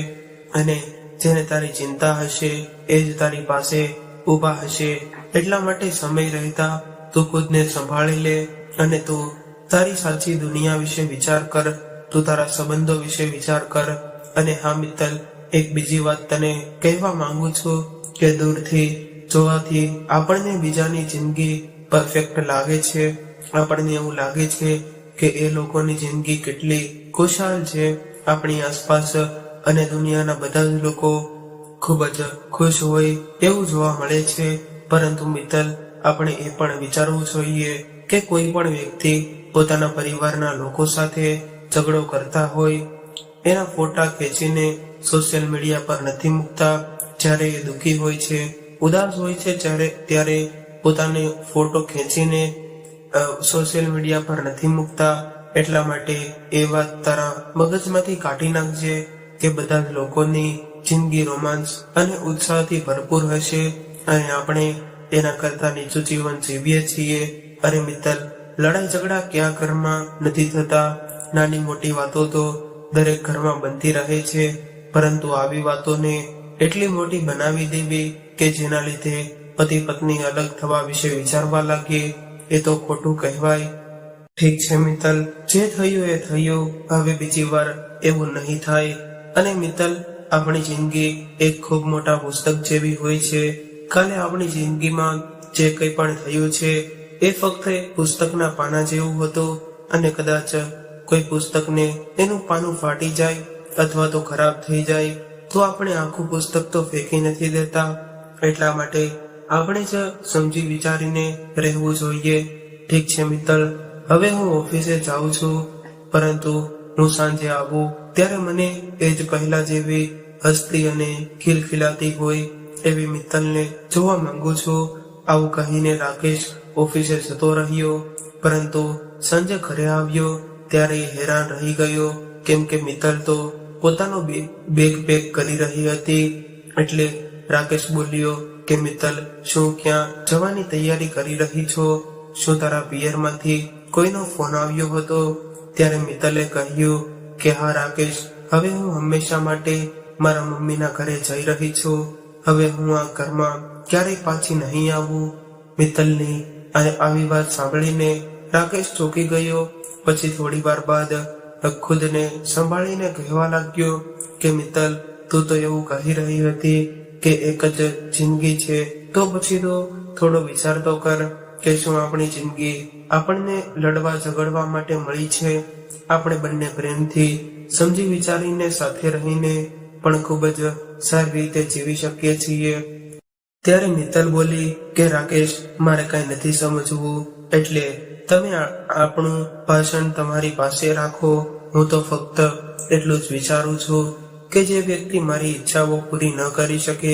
અને જેને તારી ચિંતા હશે એ જ તારી પાસે ઊભા હશે. એટલા માટે સમય રહેતા તું ખુદને સંભાળી લે અને તું તારી સાચી દુનિયા વિશે વિચાર કર, તું તારા સંબંધો વિશે વિચાર કર. અને હા મિત્તલ, એક બીજી વાત તને કહેવા માંગુ છું કે દૂરથી જોવાથી આપણને બીજાની જિંદગી પરફેક્ટ લાગે છે. આપણને એવું લાગે છે કે એ લોકોની જિંદગી કેટલી ખુશાલ છે આપણી આસપાસ અને દુનિયાના બધા જ લોકો ખૂબ જ ખુશ હોય એવું જોવા મળે છે. પરંતુ મિત્તલ, આપણે એ પણ વિચારવું જોઈએ કે કોઈ પણ વ્યક્તિ પોતાના પરિવારના લોકો સાથે ઝઘડો કરતા હોય એના ફોટા ખેંચીને સોશિયલ મીડિયા પર નથી મૂકતા. જ્યારે એ દુઃખી હોય છે, ઉદાસ હોય છે, ત્યારે પોતાને ફોટો ખેંચીને સોશિયલ મીડિયા પર નથી મૂકતા. એટલા માટે એ વાત તારા મગજમાંથી કાઢી નાખજે કે બધા જ લોકોની જિંદગી રોમાંચ અને ઉત્સાહથી ભરપૂર હશે અને આપણે એના કરતા નીચું જીવન જીવીએ છીએ. અરે મિત્તલ, લડાઈ ઝઘડા ક્યાં ઘરમાં નથી થતા? નાની મોટી વાતો તો દરેક ઘરમાં બનતી રહે છે, પરંતુ આવી વાતોને એટલી મોટી બનાવી દેવી કે જેના લીધે પતિ પત્ની અલગ થવા વિશે વિચારવા લાગે, એ તો ખોટું કહેવાય. ઠીક છે મિત્તલ, જે થયું એ થયું, હવે બીજી વાર એવું નહીં થાય. અને મિત્તલ, આપણી જિંદગી એક ખૂબ મોટા પુસ્તક જેવી હોય છે કાલે આપણી જિંદગીમાં જે કંઈ પણ થયું છે એ ફક્ત એક પુસ્તકના પાના જેવું હતું, અને કદાચ કોઈ પુસ્તકને એનું પાનું ફાટી જાય અથવા તો ખરાબ થઈ જાય તો આપણે આખું પુસ્તક તો ફેંકી નથી દેતા. એટલા માટે આપણે જ સમજી વિચારીને રહેવું જોઈએ. ઠીક છે મિત્તલ, હવે હું ઓફિસે જાઉં છું, પરંતુ હું સાંજે આવું ત્યારે મને એ જ પહેલા જેવી હસતી અને ખિલખિલાતી હોય એવી મિત્તલને જોવા માંગુ છું. આવું કહીને રાકેશ ઓફિસે જતો રહ્યો, પરંતુ સાંજે ઘરે આવ્યો ત્યારે હેરાન રહી ગયો, કેમ કે મિત્તલ તો પોતાનો બેગ પેક કરી રહી હતી. એટલે રાકેશ બોલ્યો કે મિત્તલ, શું ક્યાં જવાની તૈયારી કરી રહી છો? શું તારા પિયરમાંથી કોઈનો ફોન આવ્યો હતો? ત્યારે મિત્તલે કહ્યું કે હા રાકેશ, હવે હું હંમેશા માટે મારા મમ્મીના ઘરે જઈ રહી છું. હવે હું આ ઘરમાં ક્યારેય પાછી નહીં આવું. મિત્તલની આવી વાત સાંભળીને રાકેશ ચોંકી ગયો. પછી થોડી વાર બાદ ખુદને સંભાળીને કહેવા લાગ્યો કે મિત્તલ, તું તો એવું કહી રહી હતી કે એક જ જિંદગી છે, તો પછી તો થોડો વિચાર તો કર કે શું આપણી જિંદગી આપણને લડવા ઝઘડવા માટે મળી છે? આપણે બંને પ્રેમથી સમજી વિચારીને સાથે રહીને પણ ખૂબ જ સારી રીતે જીવી શકીએ છીએ. ત્યારે મિત્તલ બોલી કે રાકેશ, મારે કઈ નથી સમજવું, એટલે તમે આપણું ભાષણ તમારી પાસે રાખો. હું તો ફક્ત એટલું જ વિચારું છું કે જે વ્યક્તિ મારી ઈચ્છાઓ પૂરી ન કરી શકે,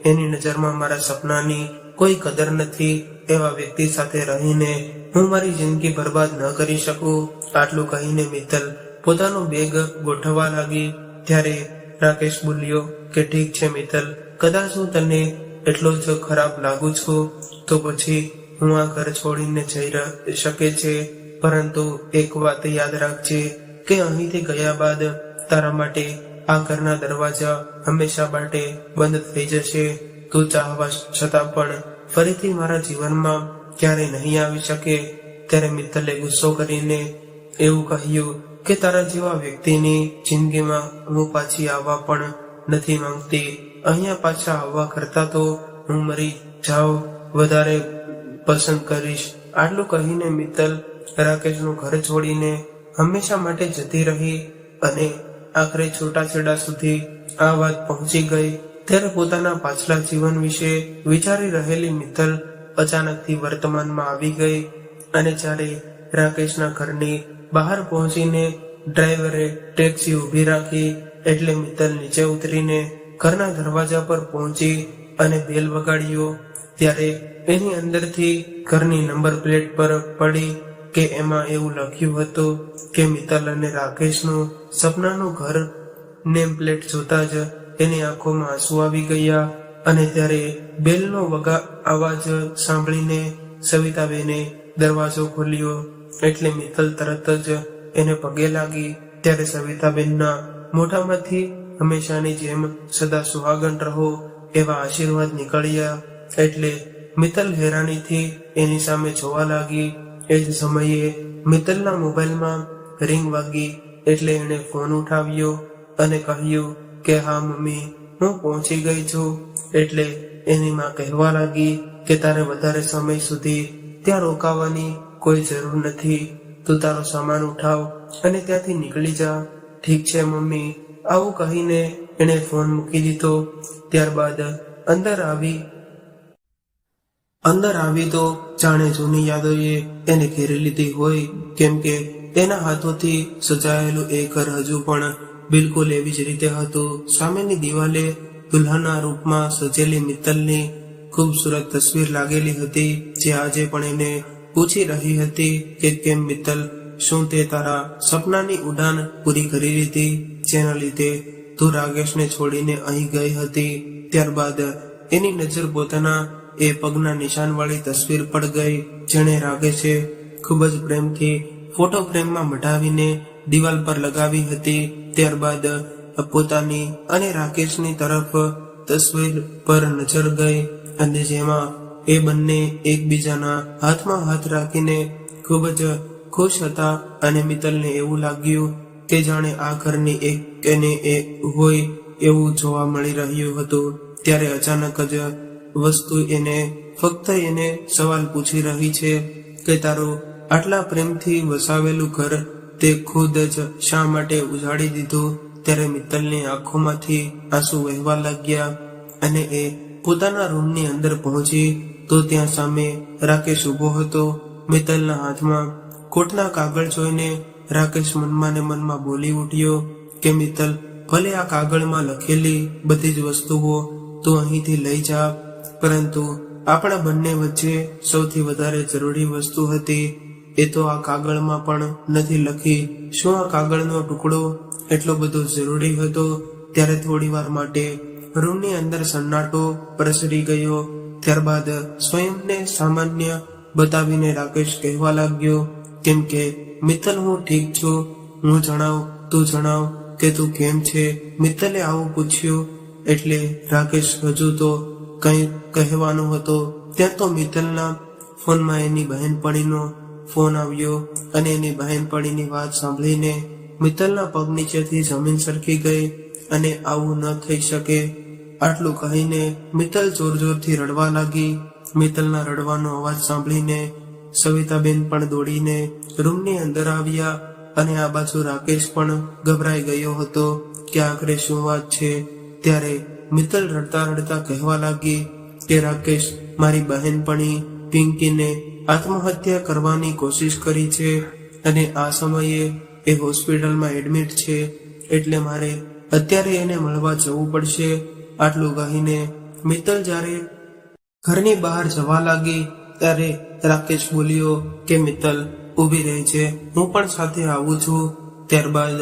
એની નજરમાં મારા સપનાની કોઈ કદર નથી, એવા વ્યક્તિ સાથે રહીને હું મારી જિંદગી બરબાદ ન કરી શકું. આટલું કહીને મિત્તલ પોતાનો બેગ ગોઠવવા લાગી. ત્યારે રાકેશ બોલ્યો કે ઠીક છે મિત્તલ, કદાચ હું તને એટલો જ ખરાબ લાગુ છું તો પછી હું આ ઘર છોડીને જઈ શકે છે, પરંતુ એક વાત યાદ રાખજે કે અહીંથી ગયા બાદ તારા માટે આ ઘરના દરવાજા હંમેશા માટે બંધ થઈ જશે. તું ચાહવા છતાં પણ ફરીથી મારા જીવનમાં ક્યારેય નહીં આવી શકે. ત્યારે મિત્તલે ગુસ્સો કરીને એવું કહ્યું કે તારા જેવા વ્યક્તિની જિંદગીમાં હું પાછી આવવા પણ નથી માંગતી. અહીંયા પાછા આવવા કરતા તો હું મરી જાઉં વધારે પસંદ કરીશ. આટલું કહીને મિત્તલ રાકેશનું ઘર છોડીને હંમેશા માટે જતી રહી, અને આખરે છૂટાછેડા સુધી આ વાત પહોંચી ગઈ. ત્યારે પોતાના પાછલા જીવન વિશે વિચારી રહેલી મિત્તલ અચાનકથી વર્તમાનમાં આવી ગઈ, અને જ્યારે રાકેશના ઘરની બહાર પહોંચીને ડ્રાઈવરે ટેક્સી ઊભી રાખી એટલે મિત્તલ નીચે ઉતરીને ઘરના દરવાજા પર પહોંચી અને બેલ વગાડ્યો. ત્યારે એની અંદરથી ઘરની નંબર પ્લેટ પર પડી કે એમાં એવું લખ્યું હતું કે મિત્તલ અને રાકેશનું સપનાનું ઘર. નેમ પ્લેટ જોતા જ એની આંખોમાં આંસુ આવી ગયા, અને ત્યારે બેલનો અવાજ સાંભળીને સવિતાબેને દરવાજો ખોલ્યો એટલે મિત્તલ તરત જ એને પગે લાગી. ત્યારે સવિતાબેનના મોઢામાંથી હંમેશાની જેમ સદા સુહાગણ રહો એવા આશીર્વાદ નીકળ્યા. એટલે મિત્તલ હેરાનીથી એની સામે જોવા લાગી. એ જ સમયે મિત્તલના મોબાઈલમાં રિંગ વાગી એટલે એણે ફોન ઉઠાવ્યો અને કહ્યું કે હા મમ્મી, હું પહોંચી ગઈ છું. એટલે એની માં કહેવા લાગી કે તારે વધારે સમય સુધી ત્યાં રોકાવાની કોઈ જરૂર નથી, તું તારો સામાન ઉઠાવ અને ત્યાંથી નીકળી જા. ઠીક છે મમ્મી, આવું કહીને એણે ફોન મૂકી દીધો. ત્યારબાદ અંદર આવી તો જાણે જૂની યાદોએ એને ઘેરી લીધી હોય, કેમ કે એના હાથોથી સજાયેલું એ ઘર હજુ પણ બિલકુલ એવી જ રીતે હતું. સામેની દિવાલે દુલ્હનના રૂપમાં સજેલી મિત્તલની ખૂબસૂરત તસવીર લાગેલી હતી, જે આજે પણ એને પૂછી રહી હતી કે કેમ મિત્તલ, શું તે તારા સપનાની ઉડાન પૂરી કરી લીધી, જેના લીધે તું રાકેશને છોડીને અહીં ગઈ હતી? ત્યારબાદ એની નજર પોતાના એ પગના નિશાનવાળી તસવીર પર ગઈ, જેણે રાકેશે ખૂબ જ પ્રેમથી ફોટો ફ્રેમમાં મઢાવીને દિવાલ પર લગાવી હતી. ત્યારબાદ પોતાની અને રાકેશની તરફ તસવીર પર નજર ગઈ, અને જેમાં એ બંને એકબીજાના હાથમાં હાથ રાખીને ખૂબ જ ખુશ હતા. અને મિત્તલને એવું લાગ્યું કે જાણે આ ઘરની એક એને એક હોય એવું જોવા મળી રહ્યું હતું. ત્યારે અચાનક જ વસ્તુ ફક્ત એને સવાલ પૂછી રહી છે કે તારો આટલા પ્રેમથી વસાવેલું ઘર તે ખુદ જ શા માટે ઉજાડી દીધું. ત્યારે મિત્તલની આંખોમાંથી આંસુ વહેવા લાગ્યા અને એ પોતાના રૂમની અંદર પહોંચી તો ત્યાં સામે રાકેશ ઉભો હતો. મિત્તલના હાથમાં કોટના કાગળ જોઈને રાકેશ મનમાં ને મનમાં બોલી ઉઠ્યો કે મિત્તલ, ભલે આ કાગળમાં લખેલી બધી જ વસ્તુઓ તું અહીંથી લઈ જા, પરંતુ આપણા બંને વચ્ચે સૌથી વધારે જરૂરી વસ્તુ હતી એ તો આ કાગળમાં પણ નથી લખી. શું આ કાગળનો ટુકડો એટલો બધો જરૂરી હતો? ત્યારે થોડી વાર માટે રૂમની અંદર સન્નાટો પ્રસરી ગયો. ત્યારબાદ સ્વયંને સામાન્ય બતાવીને રાકેશ કહેવા લાગ્યો, કેમ કે મિત્તલ, હું ઠીક છું, હું જણાવ, તું જણાવ કે તું કેમ છે? મિત્તલે આવું પૂછ્યું એટલે રાકેશ હજુ તો કંઈ કહેવાનું હતો ત્યાં તો મિત્તલના ફોનમાં એની બહેનપણીનો ફોન આવ્યો અને એની બહેનપણીની વાત સાંભળીને મિત્તલના પગ નીચેથી જમીન સરકી ગઈ અને આવું ન થઈ શકે. આટલું કહીને મિત્તલ જોર જોરથી રડવા લાગી. મિત્તલના રડવાનો અવાજ સાંભળીને સવિતાબેન પણ દોડીને રૂમની અંદર આવ્યા અને આ બાજુ રાકેશ પણ ગભરાઈ ગયો હતો કે આખરે શું વાત છે. ત્યારે મિત્તલ રડતા રડતા કહેવા લાગી કે રાકેશ, મારી બહેનપણી પિંકીને આત્મહત્યા કરવાની કોશિશ કરી છે અને આ સમયે એ હોસ્પિટલમાં એડમિટ છે, એટલે મારે અત્યારે એને મળવા જવું પડશે. આટલું કહીને મિત્તલ જ્યારે ઘરની બહાર જવા લાગી ત્યારે રાકેશ બોલ્યો કે મિત્તલ, ઊભી રહી છે, હું પણ સાથે આવું છું. ત્યારબાદ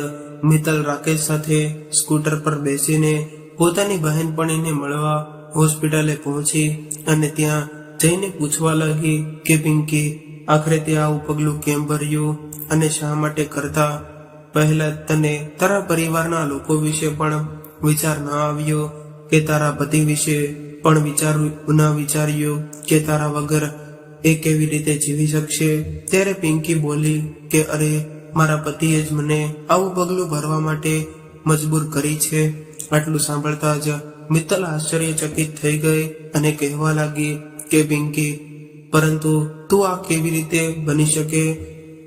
મિત્તલ રાકેશ સાથે સ્કૂટર પર બેસીને પોતાની બહેનપણીને મળવા હોસ્પિટલે પહોંચી અને ત્યાં જઈને પૂછવા લાગી કે પિંકી, આખરે તે આવું પગલું કેમ ભર્યું અને શા માટે કરતા? પહેલા તને તારા પરિવારના લોકો વિશે પણ વિચાર ન આવ્યો કે તારા પતિ વિશે પણ વિચાર્યું કે તારા વગર એ કેવી રીતે જીવી શકશે? ત્યારે પિંકી બોલી કે અરે, મારા પતિએ જ મને આવું પગલું ભરવા માટે મજબૂર કરી છે. આટલું સાંભળતા જ મિત્તલ આશ્ચર્યચકિત થઈ ગઈ અને કહેવા લાગી કે પિંકી, પરંતુ તું આ કેવી રીતે બની શકે?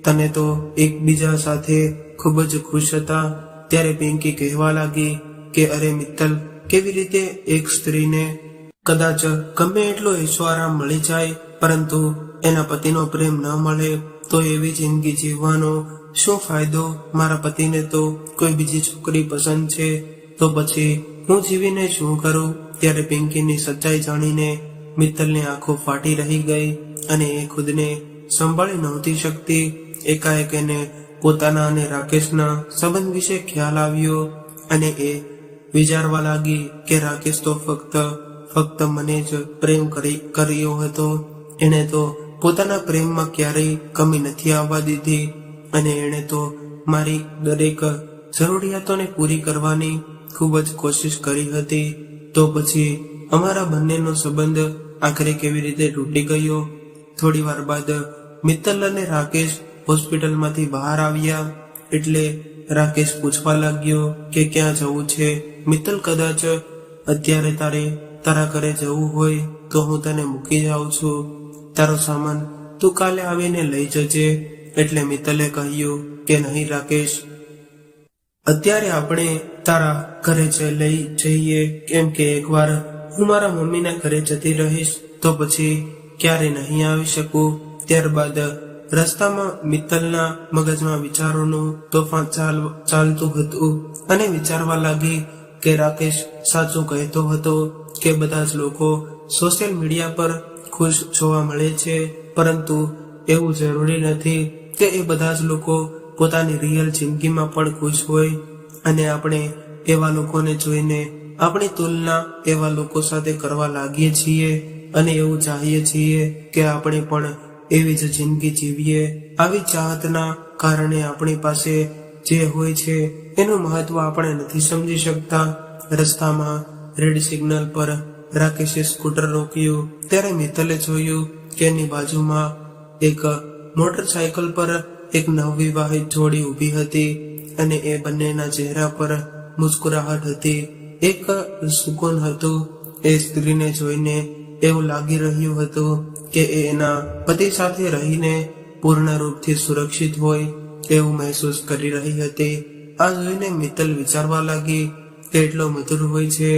તને તો એકબીજા સાથે ખૂબ જ ખુશ હતા. ત્યારે પિંકી કહેવા લાગી કે અરે મિત્તલ, કેવી રીતે એક સ્ત્રીને કદાચ ગમે એટલો ઐશ્વર્ય મળી જાય પરંતુ એના પતિનો પ્રેમ ન મળે તો એવી જિંદગી જીવવાનો શું ફાયદો? મારા પતિને તો કોઈ બીજી છોકરી પસંદ છે, તો પછી હું જીવીને શું કરું? ત્યારે પિંકીની સચ્ચાઈ જાણીને મિત્તલની આંખો ફાટી રહી ગઈ અને એ ખુદને સંભાળી નહોતી શકતી. એકાએક એને પોતાના અને રાકેશના સંબંધ વિશે ખ્યાલ આવ્યો અને એ વિચારવા લાગી કે રાકેશ તો ફક્ત મને જ પ્રેમ કર્યો હતો. એણે તો પોતાના પ્રેમમાં ક્યારેય કમી નથી આવવા દીધી અને એણે તો મારી દરેક જરૂરિયાતોને પૂરી કરવાની ખૂબ જ કોશિશ કરી હતી. તો પછી અમારા બંનેનો સંબંધ આખરે કેવી રીતે તૂટી ગયો? થોડી વાર બાદ મિત્તલ અને રાકેશ હોસ્પિટલમાંથી બહાર આવ્યા એટલે રાકેશ પૂછવા લાગ્યો કે ક્યાં જવું છે? મિત્તલ, કદાચ અત્યારે તારા ઘરે જવું હોય તો હું તને મૂકી જાઉં છું, તારો સામાન તું કાલે આવીને લઈ જજે. એટલે મિત્તલે કહ્યું કે નહીં રાકેશ, અત્યારે આપણે તારા ઘરે લઈ જઈએ, કેમ કે એકવાર હું મારા મમ્મીના ઘરે જતી રહીશ તો પછી ક્યારે નહીં આવી શકું. ત્યારબાદ રસ્તામાં મિત્તલના મગજમાં વિચારોનું તોફાન ચાલતું હતું અને વિચારવા લાગી કે રાકેશ સાચું કહેતો હતો કે બધા જ લોકો સોશિયલ મીડિયા પર ખુશ જોવા મળે છે, પરંતુ એવું જરૂરી નથી કે એ બધા જ લોકો પોતાની રિયલ જિંદગીમાં પણ ખુશ હોય. અને આપણે એવા લોકોને જોઈને આપણી તુલના એવા લોકો સાથે કરવા લાગીએ છીએ અને એવું ચાહીએ છીએ કે આપણે પણ એવી જ જિંદગી જીવીએ. આવી ચાહતના કારણે આપણી પાસે જે હોય છે એનું મહત્વ આપણે નથી સમજી શકતા. રસ્તામાં રેડ સિગ્નલ પર રાકેશે સ્કૂટર રોક્યું ત્યારે મિત્તલે જોયું કે એની બાજુમાં એક મોટરસાયકલ પર એક નવવિવાહિત જોડી ઊભી હતી અને એ બંનેના ચહેરા પર મુસ્કુરાહટ હતી, એક સુકૂન હતું. એ સ્ત્રીને જોઈને એવું લાગી રહ્યું હતું કે એ એના પતિ સાથે રહીને પૂર્ણ રૂપથી સુરક્ષિત હોય એવું મહેસૂસ કરી રહી હતી. આ જોઈને મિત્તલ વિચારવા લાગી કે એટલો મધુર હોય છે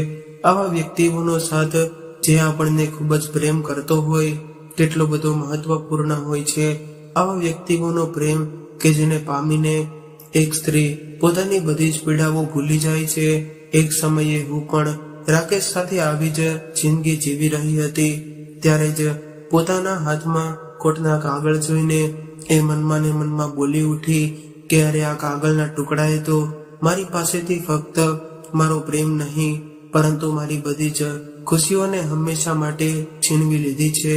આવા વ્યક્તિઓનો સાથ જે આપણને ખૂબ જ પ્રેમ કરતો હોય, કેટલો બધો મહત્વપૂર્ણ હોય છે આવા વ્યક્તિઓનો પ્રેમ કે જેને પામીને એક સ્ત્રી પોતાની બધી જ પીડાઓ ભૂલી જાય છે. એક સમયે હું પણ રાકેશ સાથે આવી જ જિંદગી જીવી રહી હતી. ત્યારે જ પોતાના હાથમાં કોટના કાગળ જોઈને એ મનમાં ને મનમાં બોલી ઉઠી કે અરે આ કાગળના ટુકડાએ તો મારી પાસેથી ફક્ત મારો પ્રેમ નહીં પરંતુ મારી બધી જ ખુશીઓને હંમેશા માટે છીનવી લીધી છે.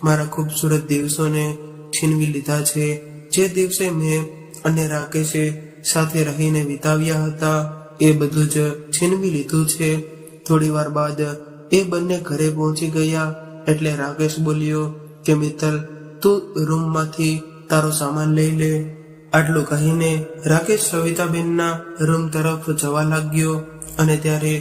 મારા ખૂબસૂરત દિવસોને છીનવી લીધા છે, જે દિવસે મેં અને રાકેશે સાથે રહીને વિતાવ્યા હતા એ બધું જ છીનવી લીધું છે. થોડી વાર બાદ એ બંને ઘરે પહોંચી ગયા એટલે રાકેશ બોલ્યો કે મિત્તલ, તું રૂમમાંથી તારો સામાન લઈ લે. આટલું કહીને રાકેશ સવિતાબેનના રૂમ તરફ જવા લાગ્યો અને ત્યારે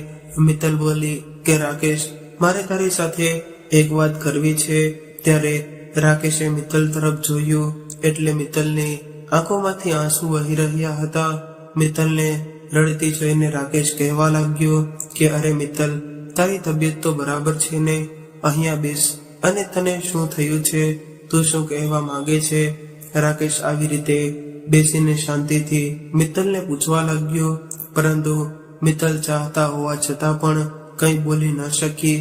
મિત્તલ બોલી કે રાકેશ, મારે તારી સાથે એક વાત કરવી છે. ત્યારે રાકેશે મિત્તલ તરફ જોયું એટલે મિત્તલની આંખોમાંથી આંસુ વહી રહ્યા હતા. મિત્તલને રડતી જોઈને રાકેશ કહેવા લાગ્યો કે અરે મિત્તલ, તારી તબિયત તો બરાબર છે ને? અહીંયા બેસ અને તને શું થયું છે? તું શું કહેવા માંગે છે? રાકેશ આવી રીતે બેસીને શાંતિથી મિત્તલને પૂછવા લાગ્યો, પરંતુ મિત્તલ ચાહતા હોવા છતાં પણ કંઈ બોલી ન શકી.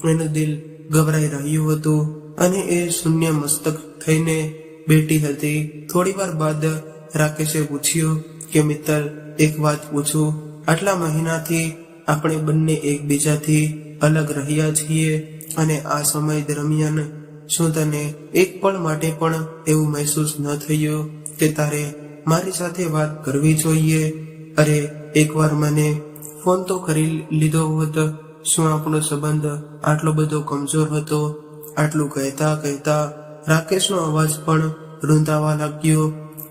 એનું દિલ ગભરાઈ રહ્યું હતું અને એ શૂન્ય મસ્તક થઈને બેઠી હતી. થોડી વાર બાદ રાકેશે પૂછ્યું કે મિત્તલ, એક વાત પૂછું, આટલા મહિનાથી આપણે બંને એકબીજાથી અલગ રહ્યા છીએ અને આ સમય દરમિયાન શું તને એક પળ માટે પણ એવું મહેસૂસ ન થયું કે તારે મારી સાથે વાત કરવી જોઈએ? અરે એકવાર મને ફોન તો કરી લીધો હોત. શું આપણો સંબંધ આટલો બધો કમજોર હતો? આટલું કહેતા કહેતા રાકેશનો અવાજ પણ રૂંધાવા લાગ્યો.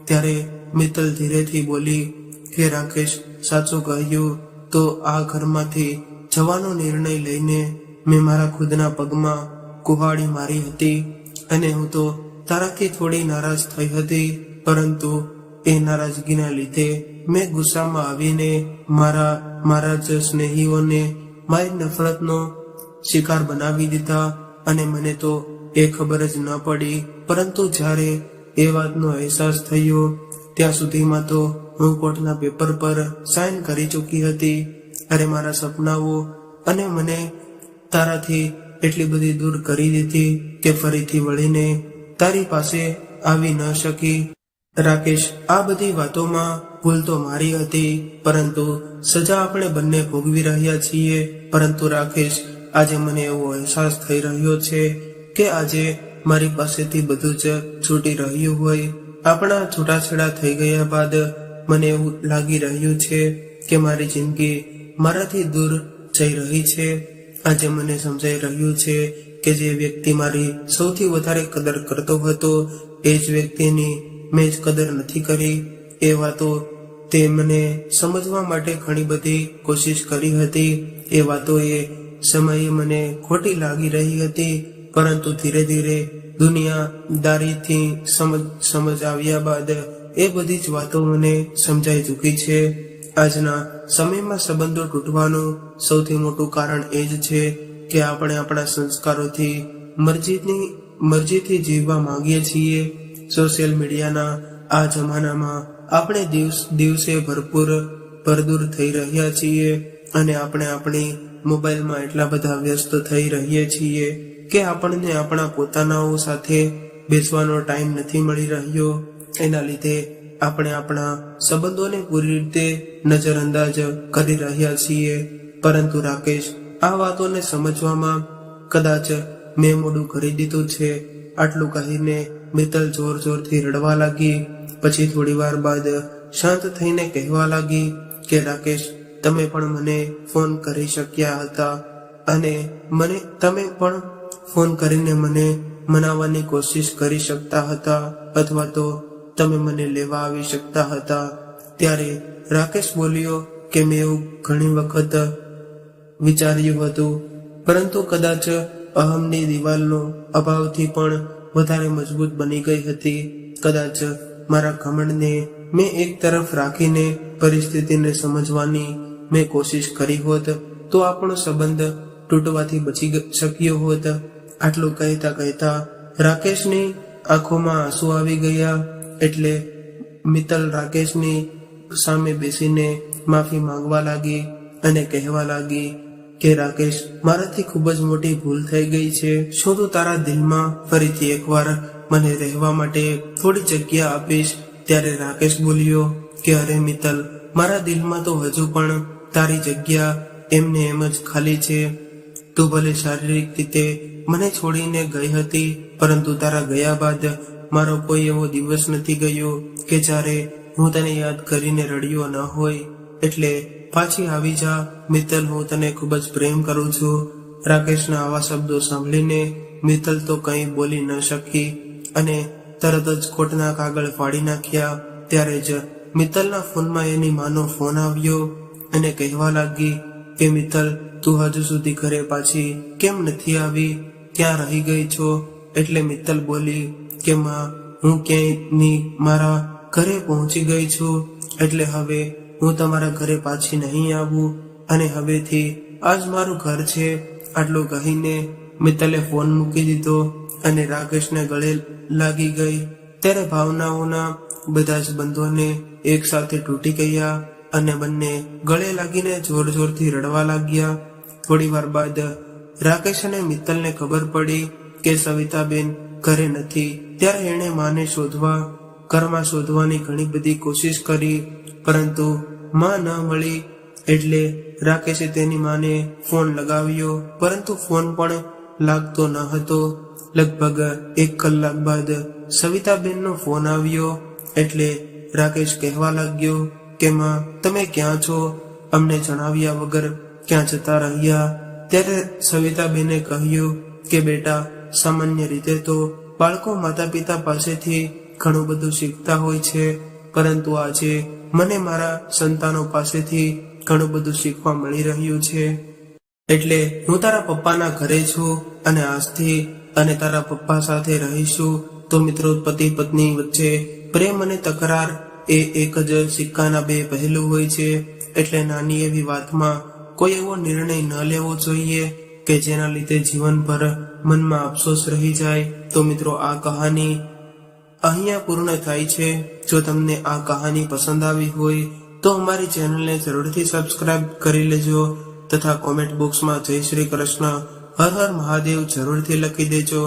ત્યારે મિત્તલ ધીરેથી બોલી કે રાકેશ, સાચું કહ્યું તો આ ઘરમાંથી જવાનો નિર્ણય લઈને મેં મારા ખુદના પગમાં કુહાડી મારી હતી અને હું તો તારાથી થોડી નારાજ થઈ હતી, પરંતુ એ નારાજગીના લીધે મેં ગુસ્સામાં આવીને મારા જ સ્નેહીઓને મારી નફરતનો શિકાર બનાવી દીધા અને મને તો એ ખબર જ ન પડી. પરંતુ જ્યારે એ વાતનો અહેસાસ થયો ત્યાં સુધીમાં તો હું કોર્ટના પેપર પર સાઇન કરી ચૂકી હતી. અરે મારા સપનાઓ અને મને તારાથી એટલી બધી દૂર કરી દીધી કે ફરીથી વળીને તારી પાસે આવી ન શકી. રાકેશ, આ બધી વાતોમાં ભૂલ તો મારી હતી, પરંતુ સજા આપણે બંને ભોગવી રહ્યા છીએ. પરંતુ રાકેશ, આજે મને એવો અહેસાસ થઈ રહ્યો છે કે આજે મારી પાસેથી બધું જ છૂટી રહ્યું હોય. આપણા છૂટાછેડા થઈ ગયા બાદ મને એવું લાગી રહ્યું છે કે મારી જિંદગી મારાથી દૂર જઈ રહી છે. આજે મને સમજાઈ રહ્યું છે કે જે વ્યક્તિ મારી સૌથી વધારે કદર કરતો હતો એ જ વ્યક્તિની મેં જ કદર નથી કરી. એ વાતો તે મને સમજવા માટે ઘણી બધી કોશિશ કરી હતી. એ વાતોએ સમયે મને ખોટી લાગી રહી હતી, પરંતુ ધીરે ધીરે દુનિયાદારીથી સમજ આવ્યા બાદ એ બધી જ વાતો મને સમજાઈ ચૂકી છે. આજના સમયમાં સંબંધો તૂટવાનું સૌથી મોટું કારણ એ જ છે કે આપણે આપણા સંસ્કારોથી મરજીથી જીવવા માંગીએ છીએ. સોશિયલ મીડિયાના આ જમાનામાં આપણે દિવસે ભરપૂર થઈ રહ્યા છીએ અને આપણે આપણી મોબાઈલમાં એટલા બધા વ્યસ્ત થઈ રહીએ છીએ કે આપણને આપણા પોતાનાઓ સાથે બેસવાનો ટાઈમ નથી મળી રહ્યો. એના લીધે આપણે આપણા સંબંધોને પૂરી રીતે નજરઅંદાજ કરી રહ્યા છીએ. પરંતુ રાકેશ, આ વાતોને સમજવામાં કદાચ મેં મોડું કરી દીધું છે. આટલું કહીને મિત્તલ જોરથી રડવા લાગી. પછી થોડી વાર બાદ શાંત થઈને કહેવા લાગી કે રાકેશ, તમે પણ મને ફોન કરી શક્યા હતા અને તમે પણ ફોન કરીને મને મનાવવાની કોશિશ કરી શકતા હતા, અથવા તો તમે મને લેવા આવી શકતા હતા. ત્યારે રાકેશ બોલ્યો કે મેં એવું ઘણી વખત વિચાર્યું હતું, પરંતુ કદાચ અહમની દિવાલનો અભાવથી પણ વધારે મજબૂત બની ગઈ હતી. કદાચ મારા ઘમંડને મેં એક તરફ રાખીને પરિસ્થિતિને સમજવાની મેં કોશિશ કરી હોત તો આપણો સંબંધ તૂટવાથી બચી શક્યો હોત. આટલું કહેતા કહેતા રાકેશની આંખોમાં આંસુ આવી ગયા. એટલે મિત્તલ રાકેશની સામે બેસીને માફી માંગવા લાગી અને કહેવા લાગી કે રાકેશ, મારાથી ખૂબ જ મોટી ભૂલ થઈ ગઈ છે. શું તું તારા દિલમાં ફરીથી એકવાર મને રહેવા માટે થોડી જગ્યા આપીશ? ત્યારે રાકેશ બોલ્યો કે અરે મિત્તલ, મારા દિલમાં તો હજુ પણ તારી જગ્યા એમને એમ જ ખાલી છે. તું ભલે શારીરિક રીતે મને છોડીને ગઈ હતી, પરંતુ તારા ગયા બાદ મારો કોઈ એવો દિવસ નથી ગયો કે જ્યારે હું તને યાદ કરીને રડ્યો ન હોય. એટલે પાછી આવી જા મિત્તલ, હું તને ખૂબ જ પ્રેમ કરું છું. રાકેશના આવા શબ્દો સાંભળીને મિત્તલ તો કંઈ બોલી ન શકી અને તરત જ કોટના કાગળ ફાડી નાખ્યા. ત્યારે જ મિત્તલના ફોનમાં એની માનો ફોન આવ્યો અને કહેવા લાગી કે મિત્તલ, તું હજુ સુધી ઘરે પાછી કેમ નથી આવી? ક્યાં રહી ગઈ છો? એટલે મિત્તલ બોલી કે માં, હું ક્યાંયની મારા ઘરે પહોંચી ગઈ છું. એટલે હવે હું તમારા ઘરે પાછી નહીં આવું અને હવેથી આજ મારું ઘર છે. આટલું કહીને મિત્તલે ફોન મૂકી દીધો અને રાકેશને ગળે લાગી ગઈ. ત્યારે ભાવનાઓના બધા જ બંધોને એક સાથે તૂટી ગયા અને બંને ગળે લાગીને જોર જોરથી રડવા લાગ્યા. થોડી વાર બાદ રાકેશ અને મિત્તલને ખબર પડી કે સવિતાબેન ઘરે નથી. ત્યારે એણે માને ઘરમાં શોધવાની ઘણી બધી કોશિશ કરી, પરંતુ માં ન મળી. એટલે રાકેશે તેની માને ફોન લગાવ્યો, પરંતુ ફોન પણ લાગતો ન હતો. લગભગ 1 કલાક બાદ સવિતાબેનનો ફોન આવ્યો. એટલે રાકેશ કહેવા લાગ્યો કે માં, તમે ક્યાં છો? અમને જણાવ્યા વગર ક્યાં જતા રહ્યા? ત્યારે સવિતાબેને કહ્યું કે બેટા, સામાન્ય રીતે તો બાળકો માતા પિતા પાસેથી ઘણું બધું શીખતા હોય છે, પરંતુ આજે મને મારા સંતાનો પાસેથી ઘણું બધું શીખવા મળી રહ્યું છે. એટલે હું તારા પપ્પાના ઘરે છું અને આજથી અને તારા પપ્પા સાથે રહીશું. તો મિત્રો, પતિ પત્ની વચ્ચે પ્રેમ અને તકરાર એ એક જ સિક્કાના 2 પહેલું હોય છે. એટલે નાની એવી વાતમાં કોઈ એવો નિર્ણય ન લેવો જોઈએ કે જેના લીધે જીવનભર મનમાં અફસોસ રહી જાય. તો મિત્રો, આ કહાની અહીંયા પૂર્ણ થાય છે. જો તમને આ કહાની પસંદ આવી હોય તો અમારી ચેનલને જરૂરથી સબસ્ક્રાઇબ કરી લેજો તથા કોમેન્ટ બોક્સમાં જય શ્રી કૃષ્ણ, હર હર મહાદેવ જરૂરથી લખી દેજો.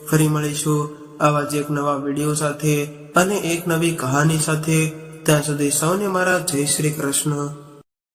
ફરી મળીશું આવા જ એક નવા વિડીયો સાથે અને એક નવી કહાની સાથે. ત્યાં સુધી સૌને મારા જય શ્રી કૃષ્ણ.